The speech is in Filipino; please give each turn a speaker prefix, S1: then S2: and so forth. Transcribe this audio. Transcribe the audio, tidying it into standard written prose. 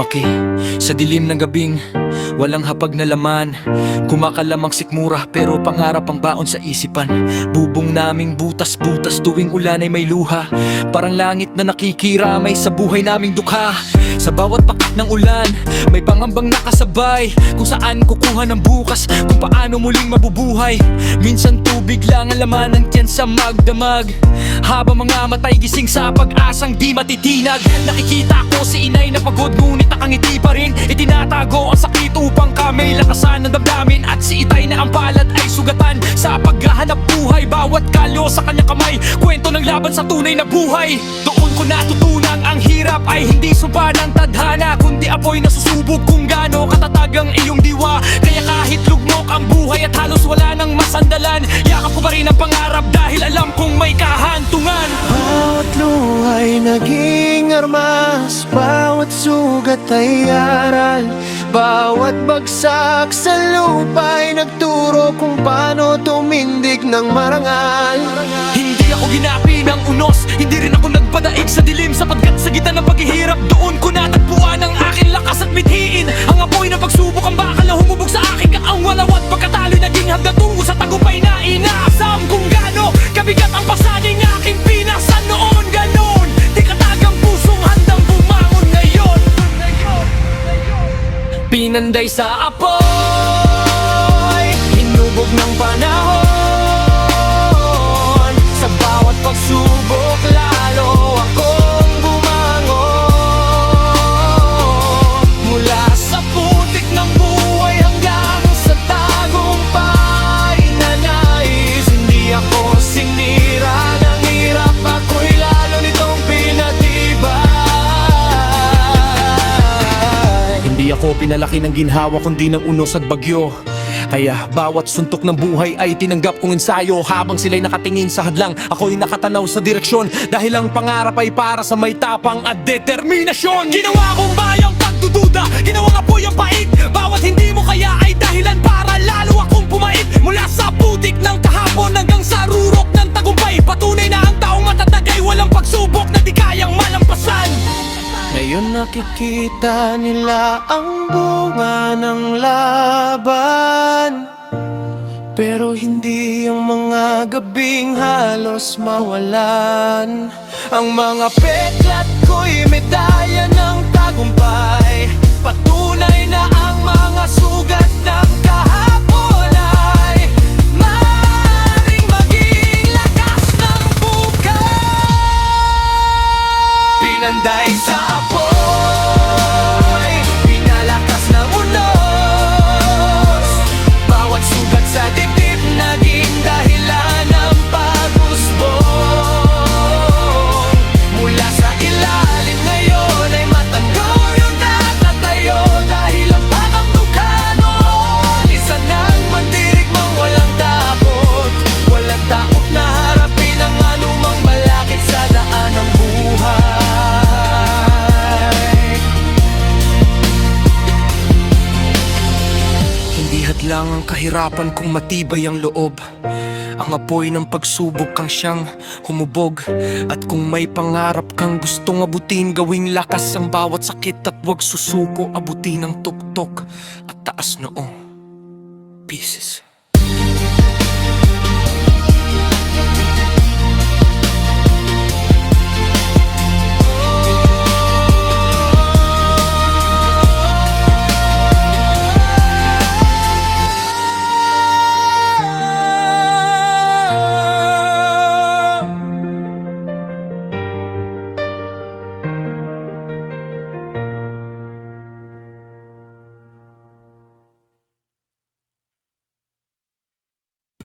S1: Lumaki sa dilim ng gabing walang hapag na laman, kumakalamang sikmura pero pangarap ang baon sa isipan. Bubong naming butas-butas tuwing ulan ay may luha, parang langit na nakikiramay sa buhay naming dukha. Sa bawat pakit ng ulan may pangambang nakasabay, kung saan kukuha ng bukas, kung paano muling mabubuhay. Minsan tubig lang ang laman ng tiyan sa magdamag, habang mga matay gising sa pag-asang di matitinag. Nakikita ko si inay na pagod ngunit nakangiti pa rin, itinatago ang sakit upang kami lakasan ng damdamin. At si itay na ang palad ay sugatan sa paghahanap buhay, bawat kalyo sa kanyang kamay, kwento ng laban sa tunay na buhay. Doon ko natutunan ang hirap ay hindi suba ng tadhana, kundi apoy na susubok kung gaano katatag ang iyong diwa. Kaya kahit lugmok ang buhay at halos wala nang masandalan, yakap ko pa rin ang pangarap dahil alam kong may kahantungan.
S2: Bawat luhay naging armas, bawat sugat ay aral, bawat bagsak sa lupa'y nagturo kung paano tumindig ng marangal.
S1: Hindi ako ginapi ng unos, hindi rin ako nagpadaig sa dilim, sapagkat sa gitna ng paghihirap doon ko natagpuan ang aking lakas at mithiin. Ang apoy na pagsubok ang bakal na humubog sa aking kaang walawat, pagkatalo'y naging hagdan tungo sa tagumpay na inaasam. Kung gaano kabigat ang pasaning aking pinasan noon, ganon di katagang pusong handang bumangon ngayon. Pinanday sa apoy, hinubog ng panahon, sa bawat pagsubok lalo akong bumangon. Mula sa putik ng buhay hanggang sa tagumpay na nais, hindi ako sinira ng hirap, ako'y lalo nitong pinatibay.
S2: Hindi ako pinalaki ng ginhawa kundi ng unos at bagyo, kaya bawat suntok ng buhay ay tinanggap kong ensayo. Habang sila'y nakatingin sa hadlang, ako'y nakatanaw sa direksyon, dahil ang pangarap ay para sa may tapang at determinasyon.
S1: Ginawa kong bayang pagdududa, ginawang apoy ang pait, bawat hindi mo kaya ay dahilan para lalo akong pumait. Mula sa putik ng kahapon hanggang sa rurok ng tagumpay, patunay na ang taong matatag ay walang pagsubok na di kayang malampasan.
S2: Ngayon nakikita nila ang bunga ng laban, pero hindi ang mga gabing halos mawalan. Ang mga peklat ko'y medalya ng tagumpay, patunay na ang mga sugat ng kahapon ay maaaring maging lakas ng bukas.
S1: Pinanday sa apoy, pinalakas ng unos, bawat sugat sa dibdib naging dahilan ng pag-usbong. Mula sa ilalim ngayon ay matanggol yung nakatayo, dahil ang pakamdukha noon isa ng mandirigmang walang takot, walang takot na harapin ang anumang balakid sa daan ng buhay.
S2: Lang ang kahirapan kung matibay ang loob, ang apoy ng pagsubok kang siyang humubog. At kung may pangarap kang gustong abutin, gawing lakas ang bawat sakit at huwag susuko, abutin ang tuktok at taas noo. Pieces.